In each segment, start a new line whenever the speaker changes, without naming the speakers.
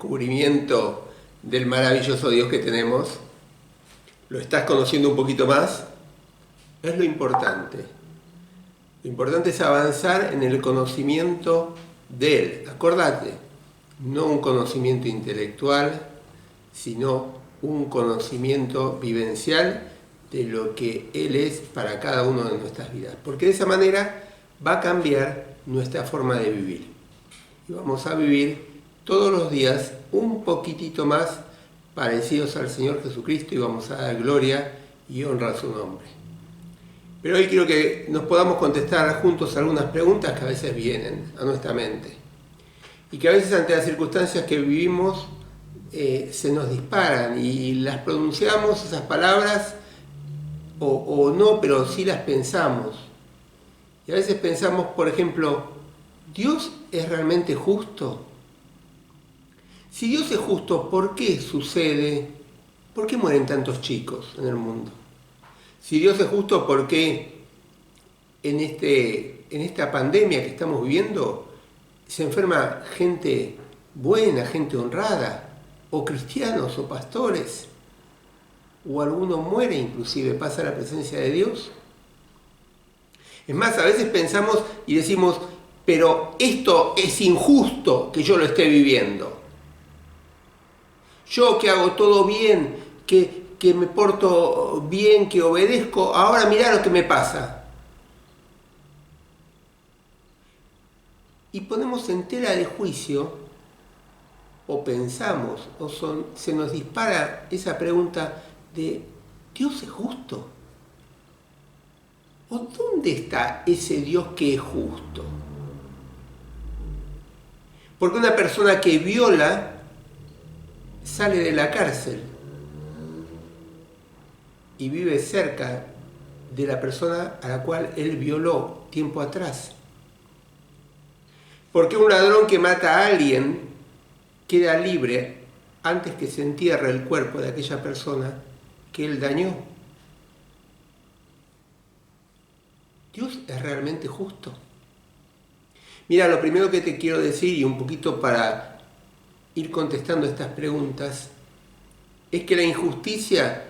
descubrimiento del maravilloso Dios que tenemos? ¿Lo estás conociendo un poquito más? Es lo importante. Lo importante es avanzar en el conocimiento de Él. Acordate, no un conocimiento intelectual, sino un conocimiento vivencial de lo que Él es para cada uno de nuestras vidas. Porque de esa manera va a cambiar nuestra forma de vivir. Y vamos a vivir todos los días un poquitito más parecidos al Señor Jesucristo y vamos a dar gloria y honra a su nombre. Pero hoy quiero que nos podamos contestar juntos algunas preguntas que a veces vienen a nuestra mente y que a veces ante las circunstancias que vivimos se nos disparan y las pronunciamos, esas palabras, o no, pero sí las pensamos. Y a veces pensamos, por ejemplo, ¿Dios es realmente justo? Si Dios es justo, ¿por qué sucede? ¿Por qué mueren tantos chicos en el mundo? Si Dios es justo, ¿por qué en esta pandemia que estamos viviendo se enferma gente buena, gente honrada, o cristianos o pastores? O alguno muere inclusive, pasa la presencia de Dios. Es más, a veces pensamos y decimos, pero esto es injusto que yo lo esté viviendo. Yo que hago todo bien, que me porto bien, que obedezco, ahora mirá lo que me pasa. Y ponemos en tela de juicio, o pensamos, se nos dispara esa pregunta de, ¿Dios es justo? ¿O dónde está ese Dios que es justo? Porque una persona que viola sale de la cárcel y vive cerca de la persona a la cual él violó tiempo atrás. Porque un ladrón que mata a alguien queda libre antes que se entierre el cuerpo de aquella persona que él dañó. ¿Dios es realmente justo? Mira, lo primero que te quiero decir, y un poquito para ir contestando estas preguntas, es que la injusticia,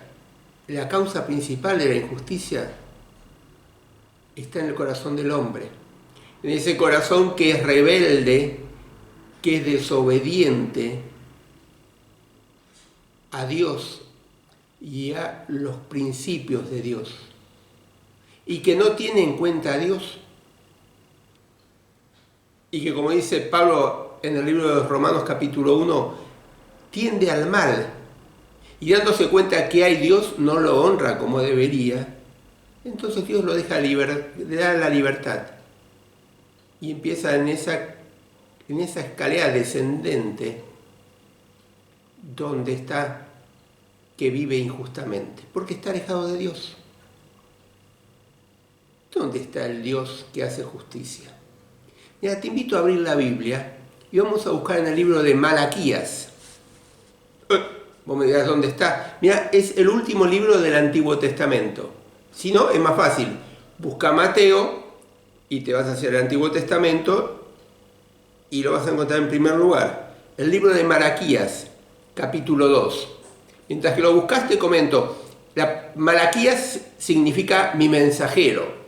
la causa principal de la injusticia, está en el corazón del hombre. En ese corazón que es rebelde, que es desobediente a Dios y a los principios de Dios, y que no tiene en cuenta a Dios, y que, como dice Pablo en el libro de los Romanos capítulo 1, tiende al mal, y dándose cuenta que hay Dios, no lo honra como debería. Entonces Dios lo deja le da la libertad, y empieza en esa escalera descendente donde está que vive injustamente, porque está alejado de Dios. ¿Dónde está el Dios que hace justicia? Mira, te invito a abrir la Biblia y vamos a buscar en el libro de Malaquías. Vos me dirás dónde está. Mira, es el último libro del Antiguo Testamento. Si no, es más fácil. Busca Mateo y te vas hacia el Antiguo Testamento y lo vas a encontrar en primer lugar. El libro de Malaquías, capítulo 2. Mientras que lo buscas, te comento. Malaquías significa mi mensajero.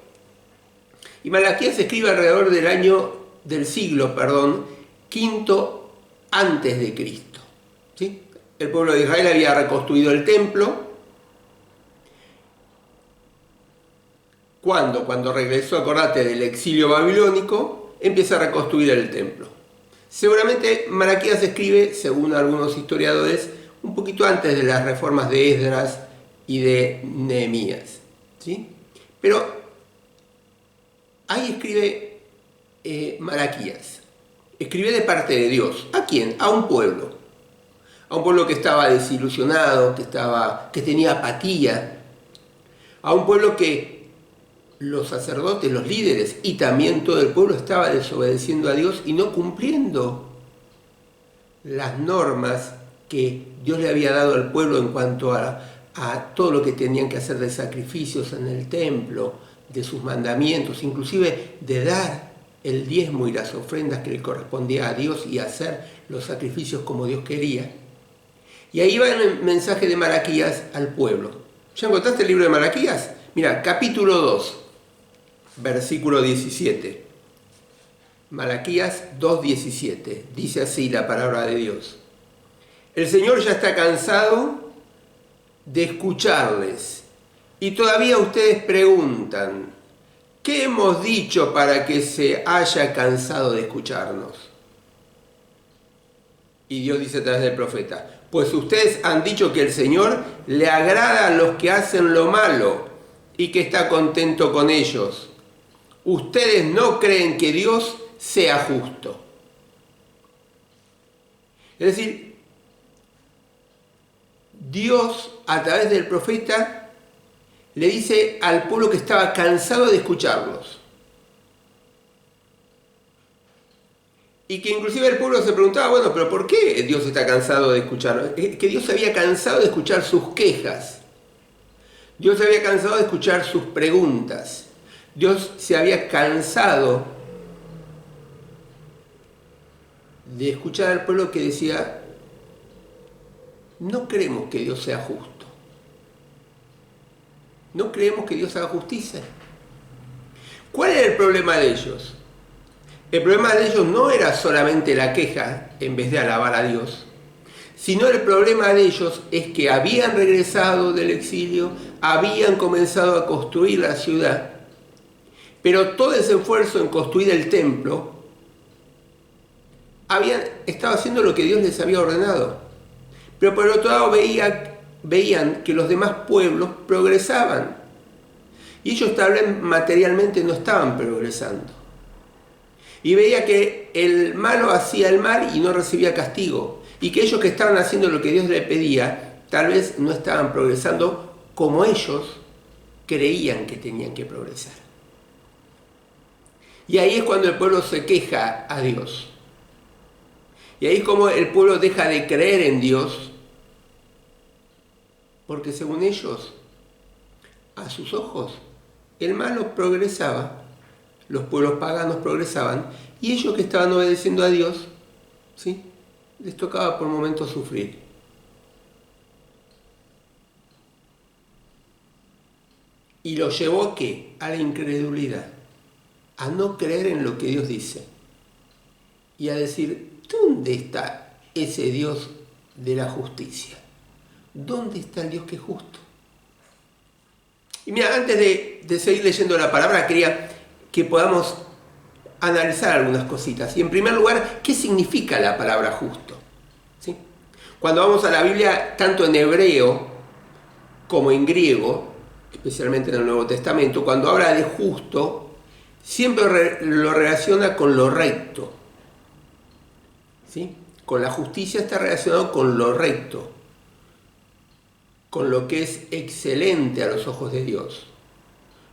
Y Malaquías se escribe alrededor del siglo V antes de Cristo. ¿Sí? El pueblo de Israel había reconstruido el templo. Cuando regresó, acordate, del exilio babilónico, empieza a reconstruir el templo. Seguramente Malaquías se escribe, según algunos historiadores, un poquito antes de las reformas de Esdras y de Nehemías. ¿Sí? Pero ahí escribe Malaquías. Escribe de parte de Dios. ¿A quién? A un pueblo. A un pueblo que estaba desilusionado, que tenía apatía. A un pueblo que los sacerdotes, los líderes y también todo el pueblo estaba desobedeciendo a Dios y no cumpliendo las normas que Dios le había dado al pueblo en cuanto a todo lo que tenían que hacer de sacrificios en el templo, de sus mandamientos, inclusive de dar el diezmo y las ofrendas que le correspondía a Dios y hacer los sacrificios como Dios quería. Y ahí va el mensaje de Malaquías al pueblo. ¿Ya encontraste el libro de Malaquías? Mira, capítulo 2, versículo 17. Malaquías 2:17. Dice así la palabra de Dios. El Señor ya está cansado de escucharles y todavía ustedes preguntan, ¿qué hemos dicho para que se haya cansado de escucharnos? Y Dios dice a través del profeta, pues ustedes han dicho que el Señor le agrada a los que hacen lo malo y que está contento con ellos. Ustedes no creen que Dios sea justo. Es decir, Dios a través del profeta le dice al pueblo que estaba cansado de escucharlos. Y que inclusive el pueblo se preguntaba, bueno, pero ¿por qué Dios está cansado de escucharlos? Que Dios se había cansado de escuchar sus quejas. Dios se había cansado de escuchar sus preguntas. Dios se había cansado de escuchar al pueblo que decía, no creemos que Dios sea justo. No creemos que Dios haga justicia. ¿Cuál era el problema de ellos? El problema de ellos no era solamente la queja en vez de alabar a Dios, sino el problema de ellos es que habían regresado del exilio, habían comenzado a construir la ciudad, pero todo ese esfuerzo en construir el templo estaba haciendo lo que Dios les había ordenado. Pero por otro lado veían que los demás pueblos progresaban. Y ellos tal vez materialmente no estaban progresando. Y veía que el malo hacía el mal y no recibía castigo. Y que ellos que estaban haciendo lo que Dios les pedía, tal vez no estaban progresando como ellos creían que tenían que progresar. Y ahí es cuando el pueblo se queja a Dios. Y ahí es como el pueblo deja de creer en Dios, porque según ellos, a sus ojos, el malo progresaba, los pueblos paganos progresaban, y ellos que estaban obedeciendo a Dios, ¿sí?, les tocaba por momentos sufrir. Y lo llevó ¿a qué? A la incredulidad, a no creer en lo que Dios dice, y a decir, ¿dónde está ese Dios de la justicia? ¿Dónde está el Dios que es justo? Y mira, antes de seguir leyendo la palabra, quería que podamos analizar algunas cositas. Y en primer lugar, ¿qué significa la palabra justo? ¿Sí? Cuando vamos a la Biblia, tanto en hebreo como en griego, especialmente en el Nuevo Testamento, cuando habla de justo, siempre lo relaciona con lo recto. ¿Sí? Con la justicia está relacionado con lo recto, con lo que es excelente a los ojos de Dios,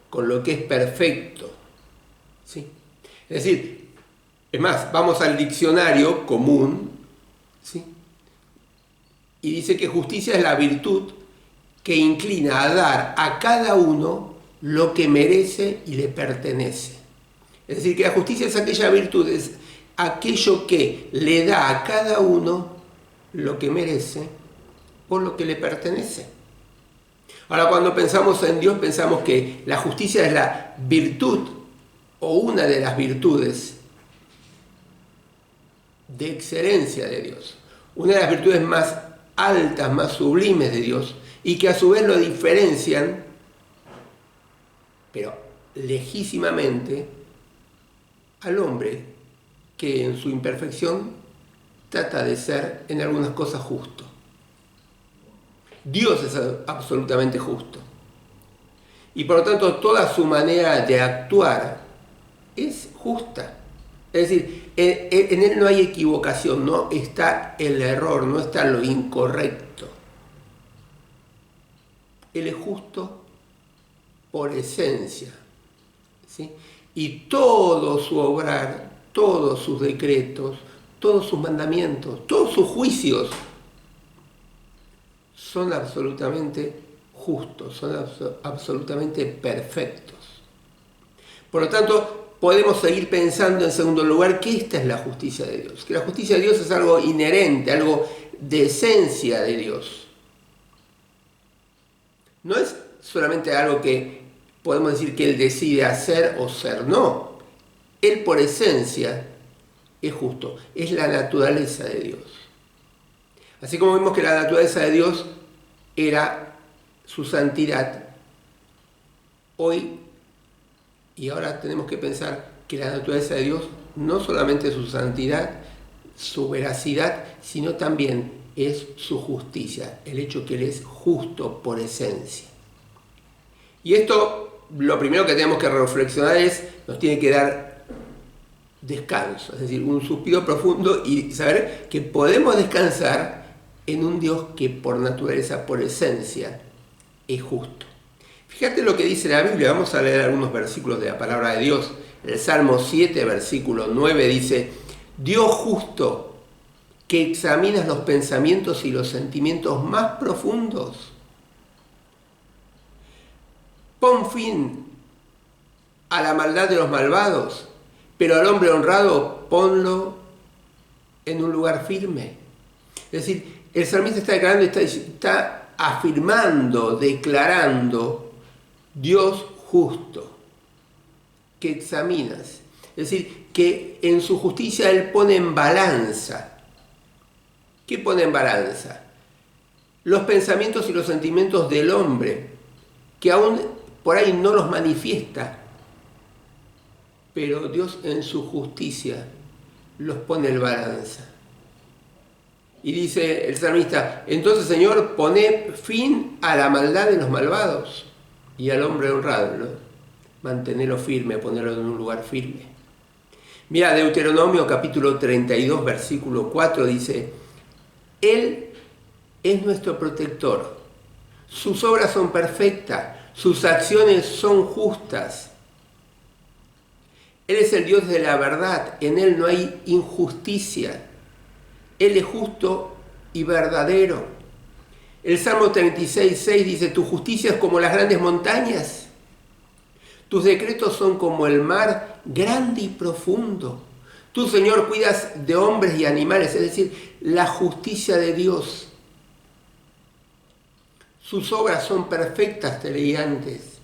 con lo que es perfecto. ¿Sí? Es decir, es más, vamos al diccionario común, ¿sí?, y dice que justicia es la virtud que inclina a dar a cada uno lo que merece y le pertenece. Es decir, que la justicia es aquella virtud, es aquello que le da a cada uno lo que merece por lo que le pertenece. Ahora, cuando pensamos en Dios, pensamos que la justicia es la virtud o una de las virtudes de excelencia de Dios, una de las virtudes más altas, más sublimes de Dios, y que a su vez lo diferencian, pero legítimamente, al hombre que en su imperfección trata de ser en algunas cosas justo. Dios es absolutamente justo. Y por lo tanto toda su manera de actuar es justa. Es decir, en él no hay equivocación, no está el error, no está lo incorrecto. Él es justo por esencia, ¿sí? Y todo su obrar, todos sus decretos, todos sus mandamientos, todos sus juicios son absolutamente justos, son absolutamente perfectos. Por lo tanto, podemos seguir pensando en segundo lugar que esta es la justicia de Dios, que la justicia de Dios es algo inherente, algo de esencia de Dios. No es solamente algo que podemos decir que Él decide hacer o ser, no. Él por esencia es justo, es la naturaleza de Dios. Así como vimos que la naturaleza de Dios era su santidad, hoy y ahora tenemos que pensar que la naturaleza de Dios no solamente es su santidad, su veracidad, sino también es su justicia, el hecho que Él es justo por esencia. Y esto, lo primero que tenemos que reflexionar es, nos tiene que dar descanso, es decir, un suspiro profundo y saber que podemos descansar en un Dios que por naturaleza, por esencia, es justo. Fíjate lo que dice la Biblia, vamos a leer algunos versículos de la palabra de Dios. El Salmo 7, versículo 9 dice: Dios justo, que examinas los pensamientos y los sentimientos más profundos, pon fin a la maldad de los malvados, pero al hombre honrado ponlo en un lugar firme. Es decir, el salmista está declarando, está afirmando, declarando Dios justo, que examinas. Es decir, que en su justicia Él pone en balanza. ¿Qué pone en balanza? Los pensamientos y los sentimientos del hombre, que aún por ahí no los manifiesta, pero Dios en su justicia los pone en balanza. Y dice el salmista: entonces, Señor, poné fin a la maldad de los malvados y al hombre honrado, ¿no? Mantenerlo firme, ponerlo en un lugar firme. Mira, Deuteronomio capítulo 32, versículo 4 dice: Él es nuestro protector, sus obras son perfectas, sus acciones son justas. Él es el Dios de la verdad, en Él no hay injusticia. Él es justo y verdadero. El Salmo 36, 6 dice: tu justicia es como las grandes montañas, tus decretos son como el mar grande y profundo. Tú, Señor, cuidas de hombres y animales, es decir, la justicia de Dios. Sus obras son perfectas, te leí antes.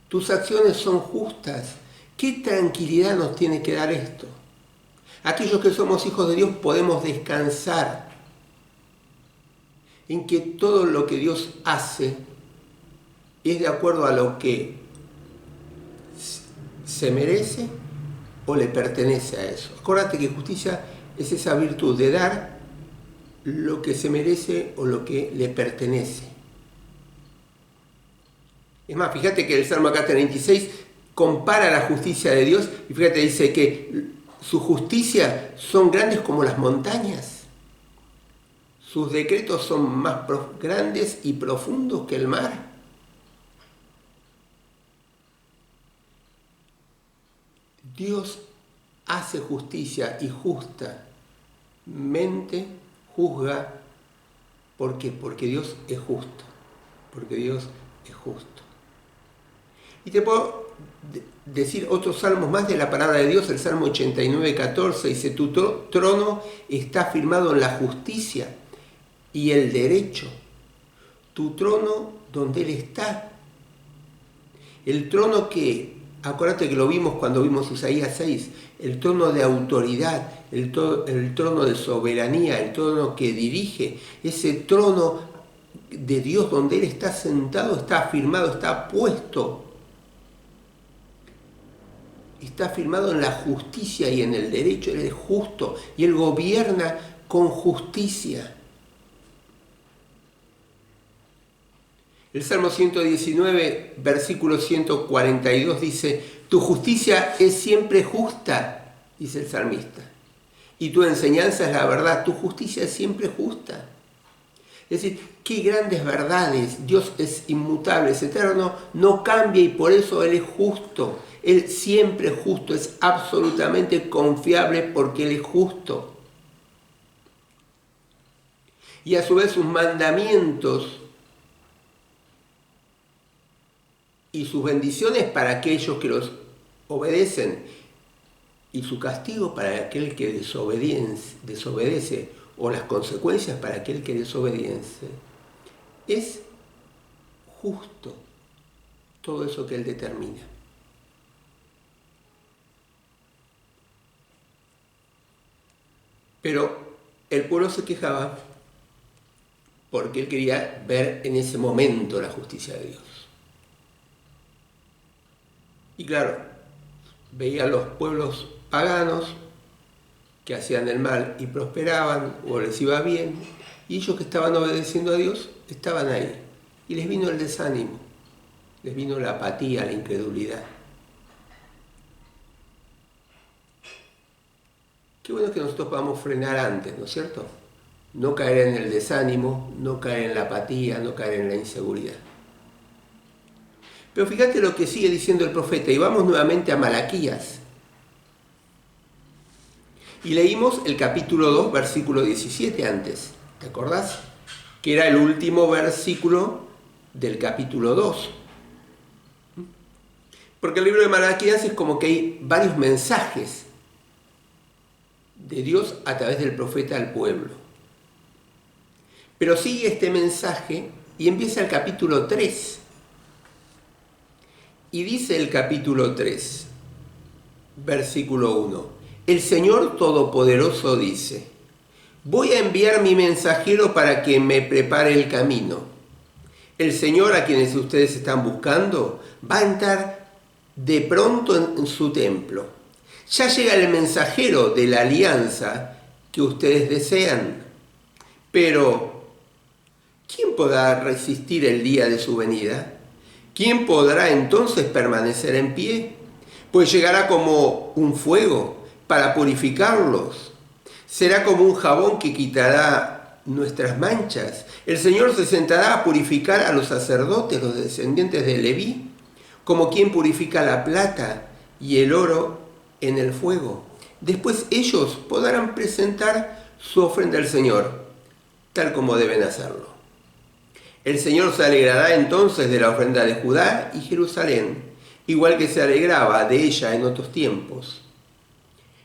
Tus acciones son justas. ¿Qué tranquilidad nos tiene que dar esto? Aquellos que somos hijos de Dios podemos descansar en que todo lo que Dios hace es de acuerdo a lo que se merece o le pertenece a eso. Acuérdate que justicia es esa virtud de dar lo que se merece o lo que le pertenece. Es más, fíjate que el Salmo acá 36 compara la justicia de Dios y fíjate, dice que su justicia son grandes como las montañas. Sus decretos son más grandes y profundos que el mar. Dios hace justicia y justamente juzga. ¿Por qué? Porque Dios es justo. Porque Dios es justo. Y te puedo decir otros salmos más de la palabra de Dios. El Salmo 89, 14 dice: tu trono está firmado en la justicia y el derecho. Tu trono donde Él está. El trono que, acuérdate que lo vimos cuando vimos Isaías 6, el trono de autoridad, el trono de soberanía, el trono que dirige, ese trono de Dios donde Él está sentado, está afirmado, está puesto. Está firmado en la justicia y en el derecho. Él es justo y Él gobierna con justicia. El Salmo 119, versículo 142 dice: tu justicia es siempre justa, dice el salmista, y tu enseñanza es la verdad. Tu justicia es siempre justa. Es decir, qué grandes verdades. Dios es inmutable, es eterno, no cambia y por eso Él es justo. Él siempre es justo, es absolutamente confiable porque Él es justo. Y a su vez sus mandamientos y sus bendiciones para aquellos que los obedecen y su castigo para aquel que desobedece, o las consecuencias para aquel que desobedece, es justo todo eso que Él determina. Pero el pueblo se quejaba porque él quería ver en ese momento la justicia de Dios. Y claro, veía a los pueblos paganos que hacían el mal y prosperaban o les iba bien, y ellos que estaban obedeciendo a Dios estaban ahí. Y les vino el desánimo, les vino la apatía, la incredulidad. Qué bueno que nosotros podamos frenar antes, ¿no es cierto? No caer en el desánimo, no caer en la apatía, no caer en la inseguridad. Pero fíjate lo que sigue diciendo el profeta, y vamos nuevamente a Malaquías. Y leímos el capítulo 2, versículo 17 antes, ¿te acordás? Que era el último versículo del capítulo 2. Porque el libro de Malaquías es como que hay varios mensajes de Dios a través del profeta al pueblo. Pero sigue este mensaje y empieza el capítulo 3. Y dice el capítulo 3, versículo 1. El Señor Todopoderoso dice: voy a enviar mi mensajero para que me prepare el camino. El Señor a quienes ustedes están buscando va a entrar de pronto en su templo. Ya llega el mensajero de la alianza que ustedes desean. Pero, ¿quién podrá resistir el día de su venida? ¿Quién podrá entonces permanecer en pie? Pues llegará como un fuego para purificarlos. Será como un jabón que quitará nuestras manchas. El Señor se sentará a purificar a los sacerdotes, los descendientes de Leví, como quien purifica la plata y el oro en el fuego. Después ellos podrán presentar su ofrenda al Señor, tal como deben hacerlo. El Señor se alegrará entonces de la ofrenda de Judá y Jerusalén, igual que se alegraba de ella en otros tiempos.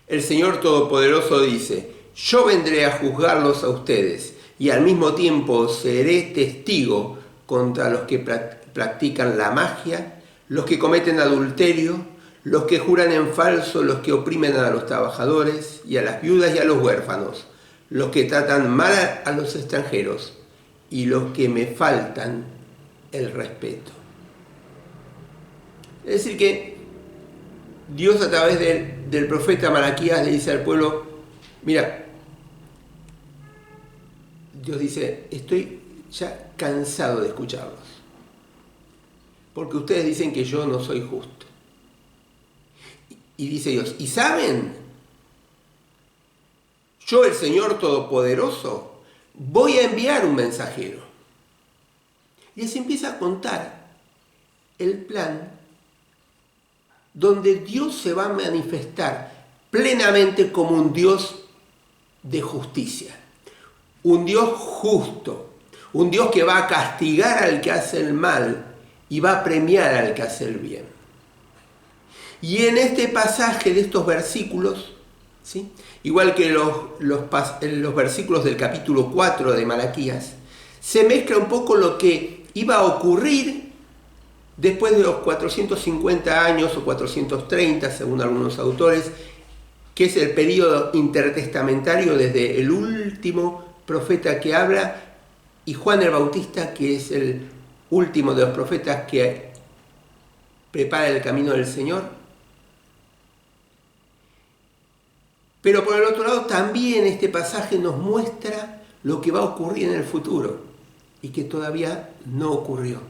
El Señor Todopoderoso dice: yo vendré a juzgarlos a ustedes, y al mismo tiempo seré testigo contra los que practican la magia, los que cometen adulterio, los que juran en falso, los que oprimen a los trabajadores y a las viudas y a los huérfanos, los que tratan mal a los extranjeros y los que me faltan el respeto. Es decir que Dios a través del profeta Malaquías le dice al pueblo: mira, Dios dice, estoy ya cansado de escucharlos, porque ustedes dicen que yo no soy justo. Y dice Dios, ¿y saben? Yo, el Señor Todopoderoso, voy a enviar un mensajero. Y así empieza a contar el plan donde Dios se va a manifestar plenamente como un Dios de justicia, un Dios justo, un Dios que va a castigar al que hace el mal y va a premiar al que hace el bien. Y en este pasaje de estos versículos, ¿sí?, igual que los versículos del capítulo 4 de Malaquías, se mezcla un poco lo que iba a ocurrir después de los 450 años o 430, según algunos autores, que es el período intertestamentario desde el último profeta que habla y Juan el Bautista, que es el último de los profetas que prepara el camino del Señor. Pero por el otro lado también este pasaje nos muestra lo que va a ocurrir en el futuro y que todavía no ocurrió.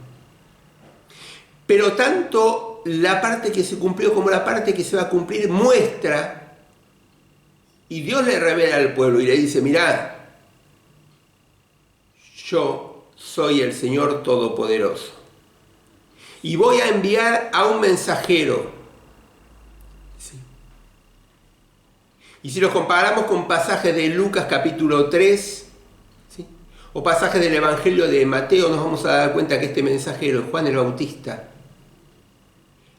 Pero tanto la parte que se cumplió como la parte que se va a cumplir muestra, y Dios le revela al pueblo y le dice: mirad, yo soy el Señor Todopoderoso y voy a enviar a un mensajero. ¿Sí? Y si los comparamos con pasajes de Lucas capítulo 3, ¿sí?, o pasajes del Evangelio de Mateo, nos vamos a dar cuenta que este mensajero es Juan el Bautista,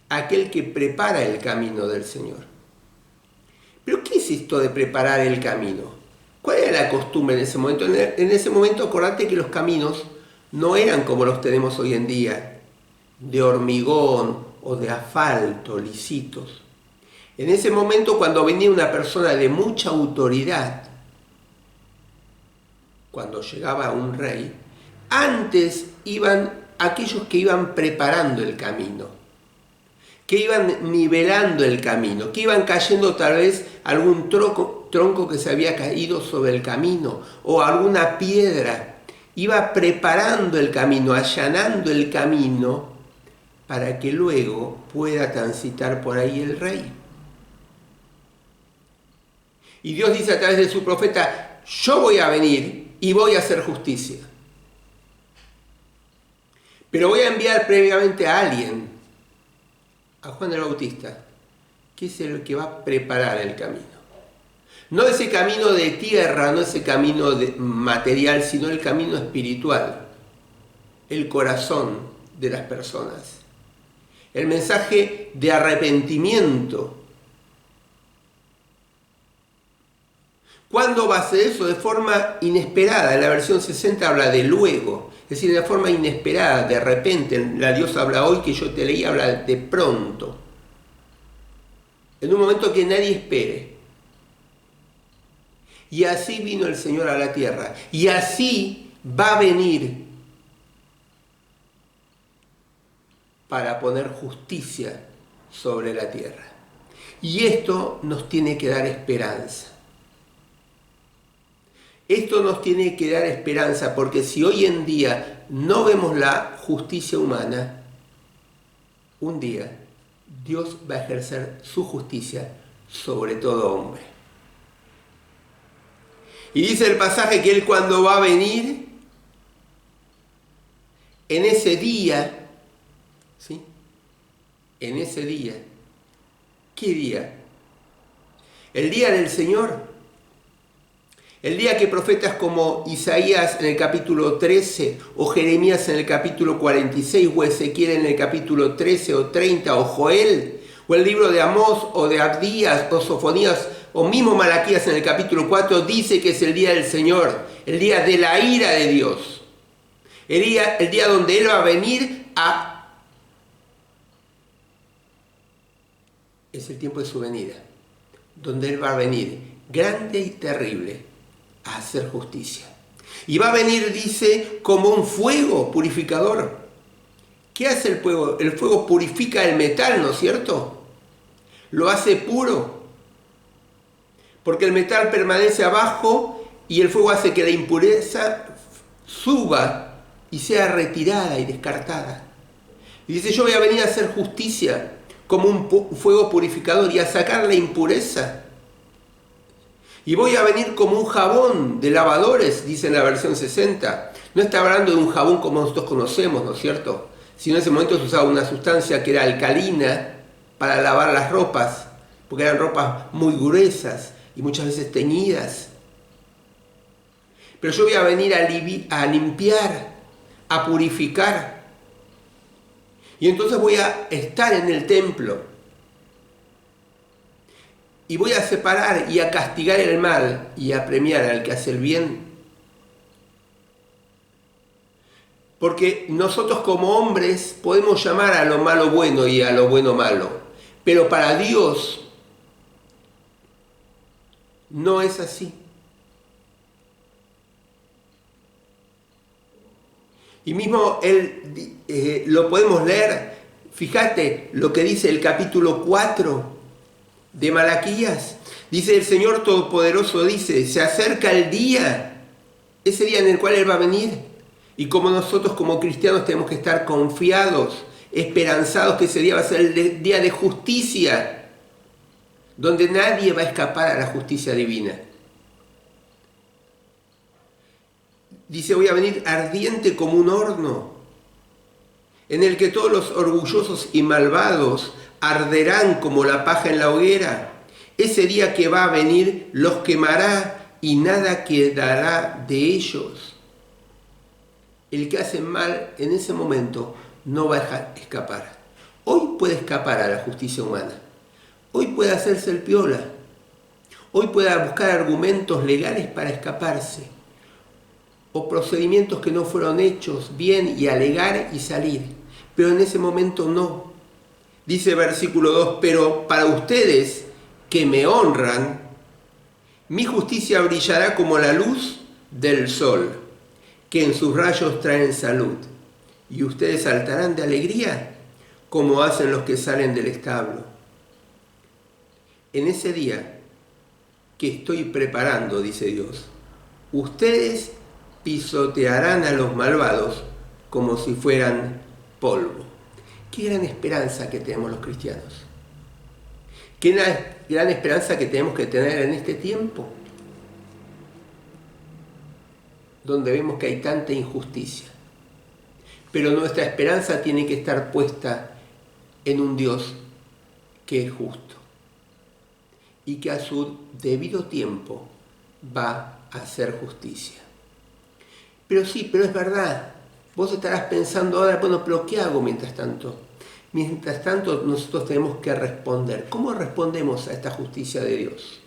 aquel que prepara el camino del Señor. Pero ¿qué es esto de preparar el camino? ¿Cuál era la costumbre en ese momento? En ese momento acordate que los caminos no eran como los tenemos hoy en día, de hormigón o de asfalto, lisitos. En ese momento, cuando venía una persona de mucha autoridad, cuando llegaba un rey, antes iban aquellos que iban preparando el camino, que iban nivelando el camino, que iban cayendo tal vez algún tronco que se había caído sobre el camino o alguna piedra. Iba preparando el camino, allanando el camino para que luego pueda transitar por ahí el rey. Y Dios dice a través de su profeta, yo voy a venir y voy a hacer justicia. Pero voy a enviar previamente a alguien, a Juan el Bautista, que es el que va a preparar el camino. No ese camino de tierra, no ese camino material, sino el camino espiritual, el corazón de las personas. El mensaje de arrepentimiento. ¿Cuándo va a ser eso? De forma inesperada. En la versión 60 habla de luego, es decir, de forma inesperada, de repente. La Dios habla hoy, que yo te leí, habla de pronto. En un momento que nadie espere. Y así vino el Señor a la tierra. Y así va a venir para poner justicia sobre la tierra. Y esto nos tiene que dar esperanza. Esto nos tiene que dar esperanza, porque si hoy en día no vemos la justicia humana, un día Dios va a ejercer su justicia sobre todo hombre. Y dice el pasaje que Él, cuando va a venir, en ese día, ¿sí? En ese día, ¿qué día? El día del Señor. El día que profetas como Isaías en el capítulo 13, o Jeremías en el capítulo 46, o Ezequiel en el capítulo 13 o 30, o Joel, o el libro de Amós, o de Abdías, o Sofonías, o mismo Malaquías en el capítulo 4, dice que es el día del Señor, el día de la ira de Dios, el día donde Él va a venir es el tiempo de su venida, donde Él va a venir grande y terrible a hacer justicia. Y va a venir, dice, como un fuego purificador. ¿Qué hace el fuego? El fuego purifica el metal, ¿no es cierto? Lo hace puro. Porque el metal permanece abajo y el fuego hace que la impureza suba y sea retirada y descartada. Y dice, yo voy a venir a hacer justicia como un fuego purificador y a sacar la impureza. Y voy a venir como un jabón de lavadores, dice en la versión 60. No está hablando de un jabón como nosotros conocemos, ¿no es cierto? Sino en ese momento se usaba una sustancia que era alcalina para lavar las ropas, porque eran ropas muy gruesas y muchas veces teñidas. Pero yo voy a venir a limpiar, a purificar. Y entonces voy a estar en el templo. Y voy a separar y a castigar el mal y a premiar al que hace el bien. Porque nosotros como hombres podemos llamar a lo malo bueno y a lo bueno malo. Pero para Dios no es así. Y mismo lo podemos leer. Fíjate lo que dice el capítulo 4 de Malaquías. Dice el Señor Todopoderoso, dice, se acerca el día, ese día en el cual Él va a venir. Y como nosotros como cristianos tenemos que estar confiados, esperanzados que ese día va a ser el día de justicia, donde nadie va a escapar a la justicia divina. Dice, voy a venir ardiente como un horno, en el que todos los orgullosos y malvados arderán como la paja en la hoguera. Ese día que va a venir los quemará y nada quedará de ellos. El que hace mal en ese momento no va a escapar. Hoy puede escapar a la justicia humana. Hoy puede hacerse el piola. hoy pueda buscar argumentos legales para escaparse, o procedimientos que no fueron hechos bien y alegar y salir. Pero en ese momento no. Dice versículo 2, pero para ustedes que me honran, mi justicia brillará como la luz del sol, que en sus rayos traen salud. Y ustedes saltarán de alegría, como hacen los que salen del establo. En ese día que estoy preparando, dice Dios, ustedes pisotearán a los malvados como si fueran polvo. Qué gran esperanza que tenemos los cristianos. Qué gran esperanza que tenemos que tener en este tiempo, donde vemos que hay tanta injusticia. Pero nuestra esperanza tiene que estar puesta en un Dios que es justo y que a su debido tiempo va a hacer justicia. Pero es verdad. Vos estarás pensando ahora, bueno, pero ¿qué hago mientras tanto? Mientras tanto, nosotros tenemos que responder. ¿Cómo respondemos a esta justicia de Dios?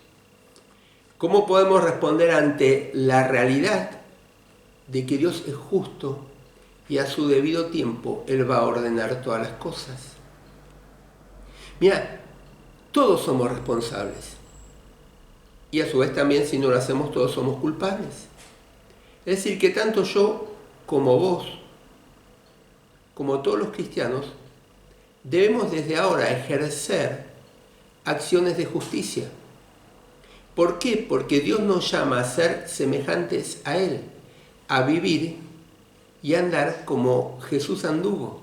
¿Cómo podemos responder ante la realidad de que Dios es justo y a su debido tiempo Él va a ordenar todas las cosas? Mira, todos somos responsables. Y a su vez también, si no lo hacemos, todos somos culpables. Es decir, que tanto yo como vos, como todos los cristianos, debemos desde ahora ejercer acciones de justicia. ¿Por qué? Porque Dios nos llama a ser semejantes a Él, a vivir y andar como Jesús anduvo.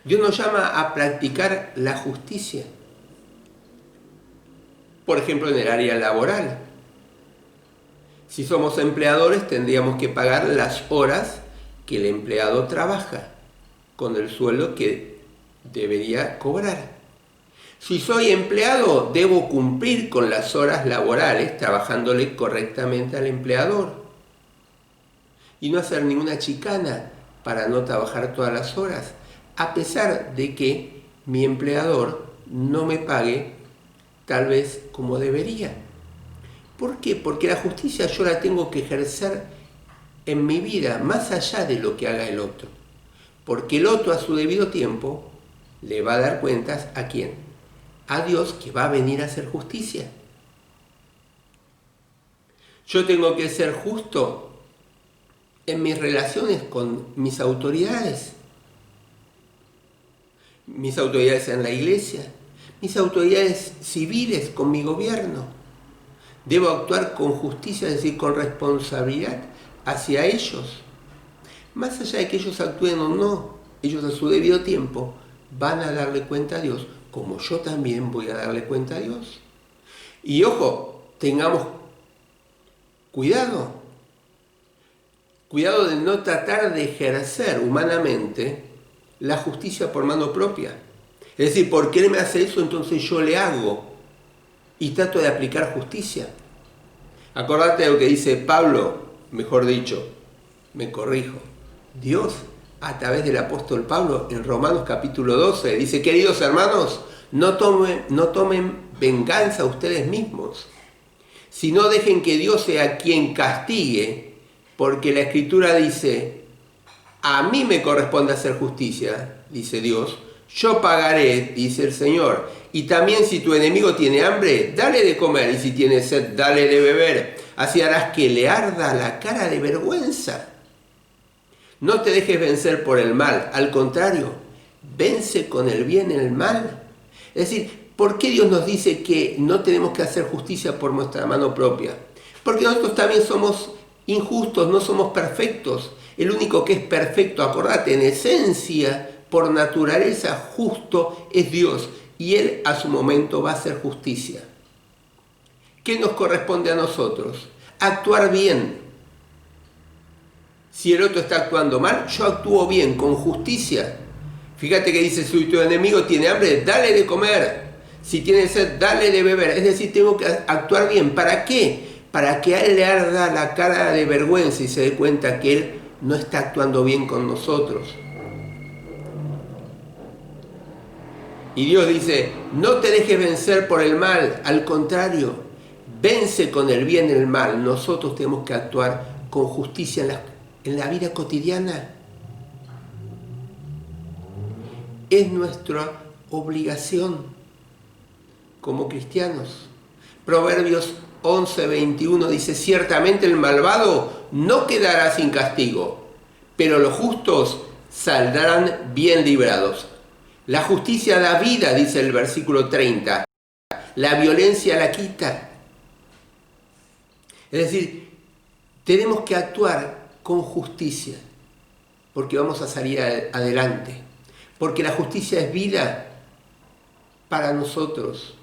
Dios nos llama a practicar la justicia. Por ejemplo, en el área laboral. Si somos empleadores, tendríamos que pagar las horas que el empleado trabaja, con el sueldo que debería cobrar. Si soy empleado, debo cumplir con las horas laborales, trabajándole correctamente al empleador. Y no hacer ninguna chicana para no trabajar todas las horas, a pesar de que mi empleador no me pague tal vez como debería. ¿Por qué? Porque la justicia yo la tengo que ejercer en mi vida, más allá de lo que haga el otro. Porque el otro a su debido tiempo le va a dar cuentas ¿a quién? A Dios, que va a venir a hacer justicia. Yo tengo que ser justo en mis relaciones con mis autoridades. Mis autoridades en la iglesia, mis autoridades civiles con mi gobierno. Debo actuar con justicia, es decir, con responsabilidad hacia ellos. Más allá de que ellos actúen o no, ellos a su debido tiempo van a darle cuenta a Dios, como yo también voy a darle cuenta a Dios. Y ojo, tengamos cuidado. Cuidado de no tratar de ejercer humanamente la justicia por mano propia. Es decir, porque Él me hace eso, entonces yo le hago y trato de aplicar justicia. Acordate de lo que dice Pablo, mejor dicho, me corrijo. Dios, a través del apóstol Pablo, en Romanos capítulo 12, dice, queridos hermanos, no tomen venganza ustedes mismos, sino dejen que Dios sea quien castigue, porque la Escritura dice, a mí me corresponde hacer justicia, dice Dios, yo pagaré, dice el Señor. Y también si tu enemigo tiene hambre, dale de comer, y si tiene sed, dale de beber. Así harás que le arda la cara de vergüenza. No te dejes vencer por el mal, al contrario, vence con el bien el mal. Es decir, ¿por qué Dios nos dice que no tenemos que hacer justicia por nuestra mano propia? Porque nosotros también somos injustos, no somos perfectos. El único que es perfecto, acordate, en esencia, por naturaleza justo, es Dios. Y Él a su momento va a hacer justicia. ¿Qué nos corresponde a nosotros? Actuar bien. Si el otro está actuando mal, yo actúo bien, con justicia. Fíjate que dice, si tu enemigo tiene hambre, dale de comer. Si tiene sed, dale de beber. Es decir, tengo que actuar bien. ¿Para qué? Para que a Él le arda la cara de vergüenza y se dé cuenta que Él no está actuando bien con nosotros. Y Dios dice, no te dejes vencer por el mal, al contrario, vence con el bien el mal. Nosotros tenemos que actuar con justicia en la vida cotidiana. Es nuestra obligación como cristianos. Proverbios 11:21 dice: ciertamente el malvado no quedará sin castigo, pero los justos saldrán bien librados. La justicia da vida, dice el versículo 30. La violencia la quita. Es decir, tenemos que actuar con justicia, porque vamos a salir adelante. Porque la justicia es vida para nosotros.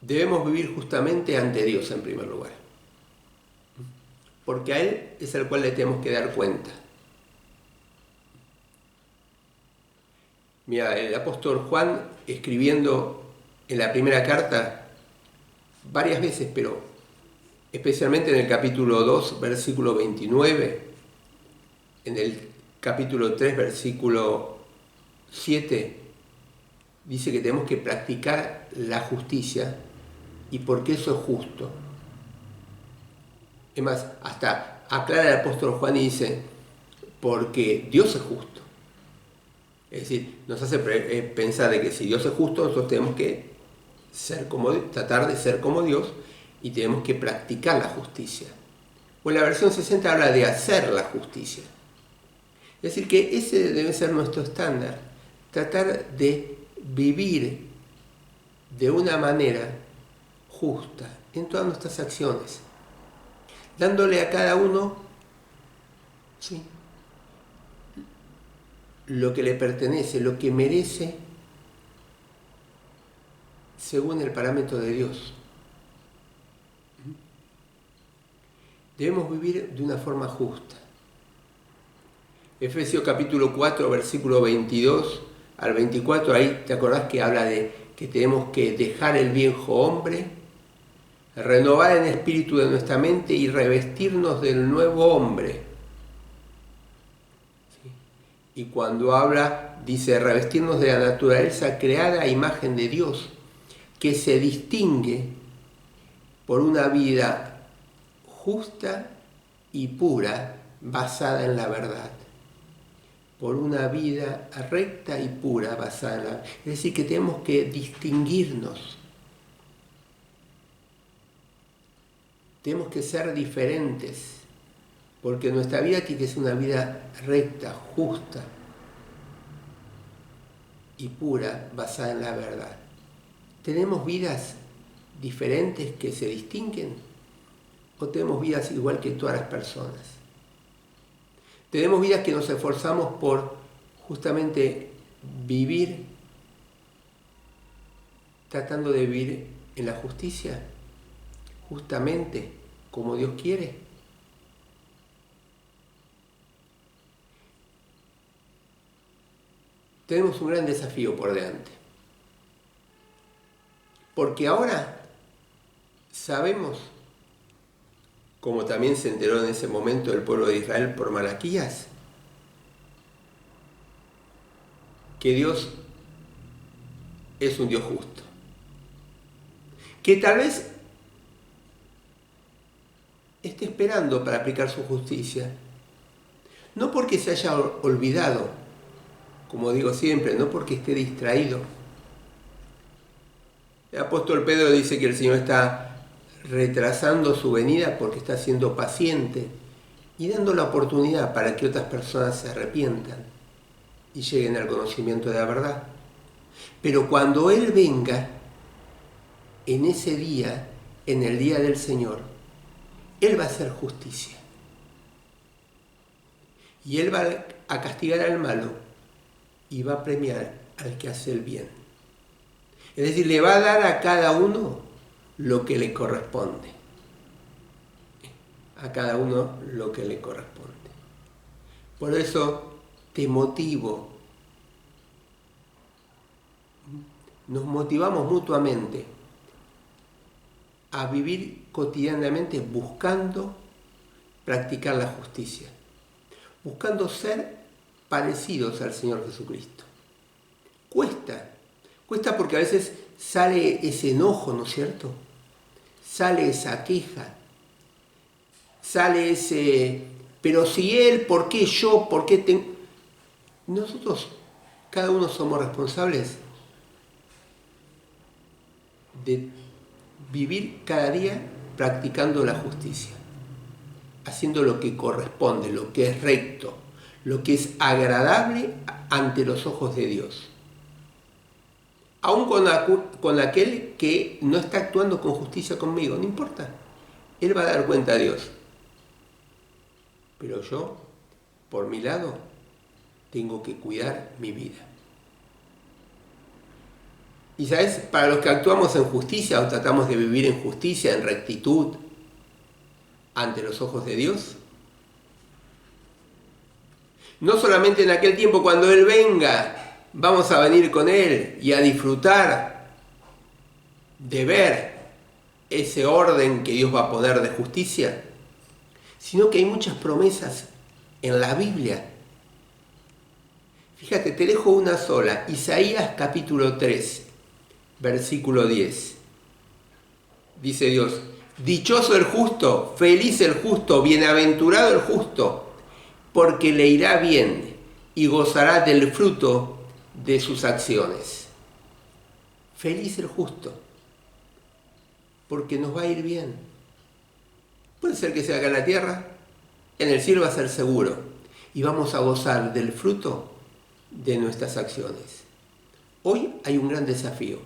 Debemos vivir justamente ante Dios en primer lugar. Porque a Él es al cual le tenemos que dar cuenta. Mira, el apóstol Juan, escribiendo en la primera carta, varias veces, pero especialmente en el capítulo 2, versículo 29, en el capítulo 3, versículo 7, dice que tenemos que practicar la justicia y porque eso es justo. Es más, hasta aclara el apóstol Juan y dice, porque Dios es justo. Es decir, nos hace pensar de que si Dios es justo, nosotros tenemos que tratar de ser como Dios y tenemos que practicar la justicia. O en la versión 60 habla de hacer la justicia. Es decir, que ese debe ser nuestro estándar. Tratar de vivir de una manera justa en todas nuestras acciones. Dándole a cada uno, ¿sí?, lo que le pertenece, lo que merece, según el parámetro de Dios. Debemos vivir de una forma justa. Efesios capítulo 4, versículo 22 al 24, ahí te acordás que habla de que tenemos que dejar el viejo hombre, renovar el espíritu de nuestra mente y revestirnos del nuevo hombre. ¿Sí? Y cuando habla, dice, revestirnos de la naturaleza creada a imagen de Dios, que se distingue por una vida justa y pura, basada en la verdad. Por una vida recta y pura, basada en la verdad. Es decir, que tenemos que distinguirnos. Tenemos que ser diferentes, porque nuestra vida tiene que ser una vida recta, justa y pura, basada en la verdad. ¿Tenemos vidas diferentes que se distinguen? ¿O tenemos vidas igual que todas las personas? Tenemos vidas que nos esforzamos por justamente vivir, tratando de vivir en la justicia, justamente como Dios quiere. Tenemos un gran desafío por delante. Porque ahora sabemos, como también se enteró en ese momento el pueblo de Israel por Malaquías, que Dios es un Dios justo. Que tal vez esté esperando para aplicar su justicia. No porque se haya olvidado, como digo siempre, no porque esté distraído. El apóstol Pedro dice que el Señor está retrasando su venida porque está siendo paciente y dando la oportunidad para que otras personas se arrepientan y lleguen al conocimiento de la verdad. Pero cuando Él venga, en ese día, en el día del Señor, Él va a hacer justicia. Y Él va a castigar al malo y va a premiar al que hace el bien. Es decir, le va a dar a cada uno lo que le corresponde. A cada uno lo que le corresponde. Por eso te motivo. Nos motivamos mutuamente a vivir cotidianamente buscando practicar la justicia. Buscando ser parecidos al Señor Jesucristo. Cuesta. Cuesta porque a veces sale ese enojo, ¿no es cierto? Sale esa queja, sale ese, pero si él, ¿por qué yo? ¿Por qué tengo? Nosotros, cada uno somos responsables de vivir cada día practicando la justicia, haciendo lo que corresponde, lo que es recto, lo que es agradable ante los ojos de Dios. Aún con aquel que no está actuando con justicia conmigo, no importa. Él va a dar cuenta a Dios. Pero yo, por mi lado, tengo que cuidar mi vida. Y sabes, para los que actuamos en justicia o tratamos de vivir en justicia, en rectitud, ante los ojos de Dios, no solamente en aquel tiempo cuando Él venga, vamos a venir con Él y a disfrutar de ver ese orden que Dios va a poner de justicia, sino que hay muchas promesas en la Biblia. Fíjate, te dejo una sola, Isaías capítulo 3, versículo 10. Dice Dios: dichoso el justo, feliz el justo, bienaventurado el justo, porque le irá bien y gozará del fruto de sus acciones. Feliz el justo, porque nos va a ir bien. Puede ser que sea acá en la tierra, en el cielo va a ser seguro, y vamos a gozar del fruto de nuestras acciones. Hoy hay un gran desafío: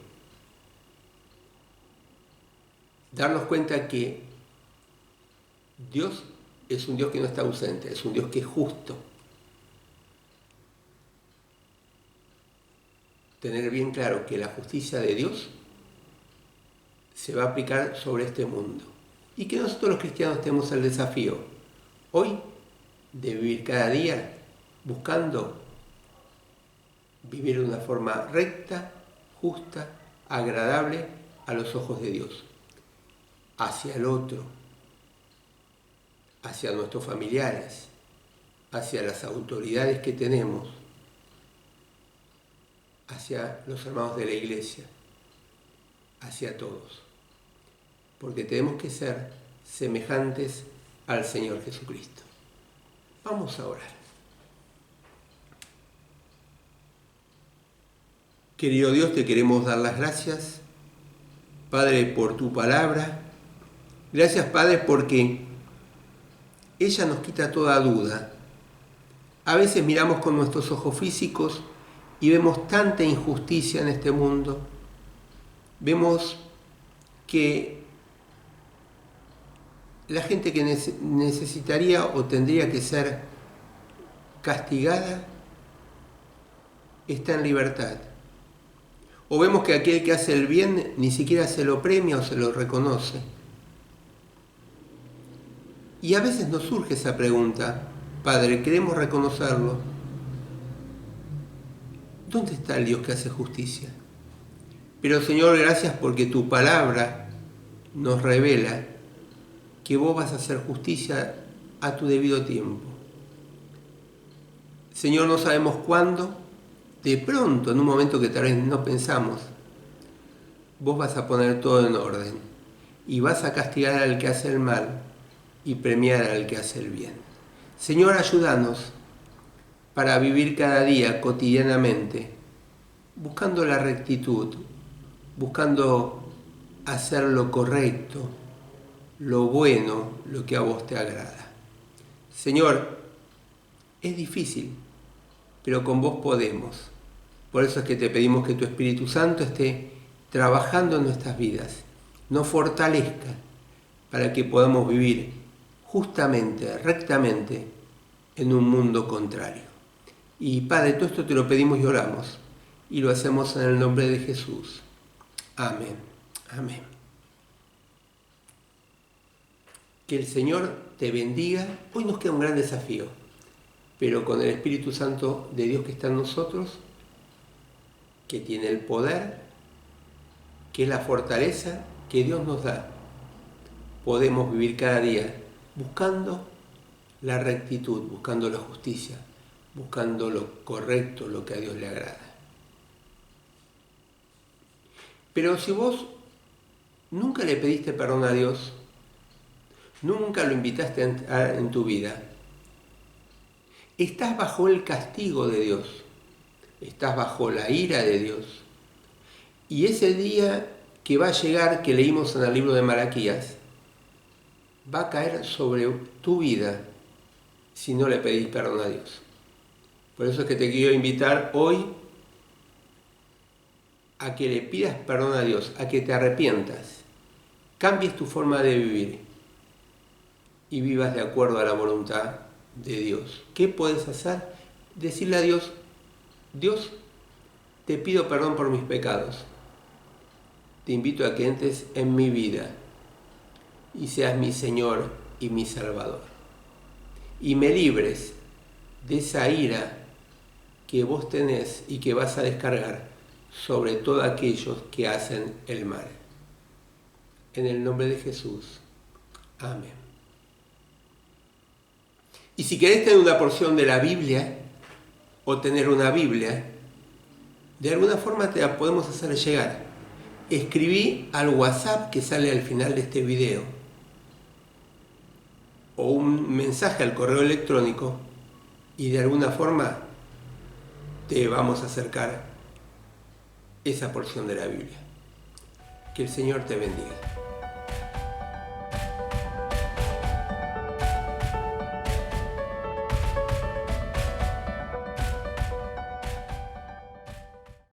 darnos cuenta que Dios es un Dios que no está ausente, es un Dios que es justo. Tener bien claro que la justicia de Dios se va a aplicar sobre este mundo. Y que nosotros los cristianos tenemos el desafío hoy de vivir cada día buscando vivir de una forma recta, justa, agradable a los ojos de Dios, hacia el otro, hacia nuestros familiares, hacia las autoridades que tenemos, hacia los hermanos de la iglesia, hacia todos. Porque tenemos que ser semejantes al Señor Jesucristo. Vamos a orar. Querido Dios, te queremos dar las gracias, Padre, por tu palabra. Gracias, Padre, porque ella nos quita toda duda. A veces miramos con nuestros ojos físicos y vemos tanta injusticia en este mundo. Vemos que la gente que necesitaría o tendría que ser castigada está en libertad. O vemos que aquel que hace el bien ni siquiera se lo premia o se lo reconoce. Y a veces nos surge esa pregunta: Padre, queremos reconocerlo. ¿Dónde está el Dios que hace justicia? Pero Señor, gracias porque tu palabra nos revela que vos vas a hacer justicia a tu debido tiempo. Señor, no sabemos cuándo, de pronto, en un momento que tal vez no pensamos, vos vas a poner todo en orden y vas a castigar al que hace el mal y premiar al que hace el bien. Señor, ayúdanos para vivir cada día cotidianamente buscando la rectitud, buscando hacer lo correcto, lo bueno, lo que a vos te agrada. Señor, es difícil, pero con vos podemos. Por eso es que te pedimos que tu Espíritu Santo esté trabajando en nuestras vidas, nos fortalezca para que podamos vivir justamente, rectamente, en un mundo contrario. Y Padre, todo esto te lo pedimos y oramos, y lo hacemos en el nombre de Jesús. Amén. Amén. Que el Señor te bendiga. Hoy nos queda un gran desafío, pero con el Espíritu Santo de Dios que está en nosotros, que tiene el poder, que es la fortaleza que Dios nos da, podemos vivir cada día buscando la rectitud, buscando la justicia, buscando lo correcto, lo que a Dios le agrada. Pero si vos nunca le pediste perdón a Dios, nunca lo invitaste en tu vida, estás bajo el castigo de Dios, estás bajo la ira de Dios. Y ese día que va a llegar, que leímos en el libro de Malaquías, va a caer sobre tu vida si no le pedís perdón a Dios. Por eso es que te quiero invitar hoy a que le pidas perdón a Dios, a que te arrepientas, cambies tu forma de vivir y vivas de acuerdo a la voluntad de Dios. ¿Qué puedes hacer? Decirle a Dios: Dios, te pido perdón por mis pecados. Te invito a que entres en mi vida y seas mi Señor y mi Salvador. Y me libres de esa ira que vos tenés y que vas a descargar sobre todos aquellos que hacen el mal. En el nombre de Jesús. Amén. Y si querés tener una porción de la Biblia o tener una Biblia, de alguna forma te la podemos hacer llegar. Escribí al WhatsApp que sale al final de este video o un mensaje al correo electrónico y de alguna forma te vamos a acercar esa porción de la Biblia. Que el Señor te bendiga.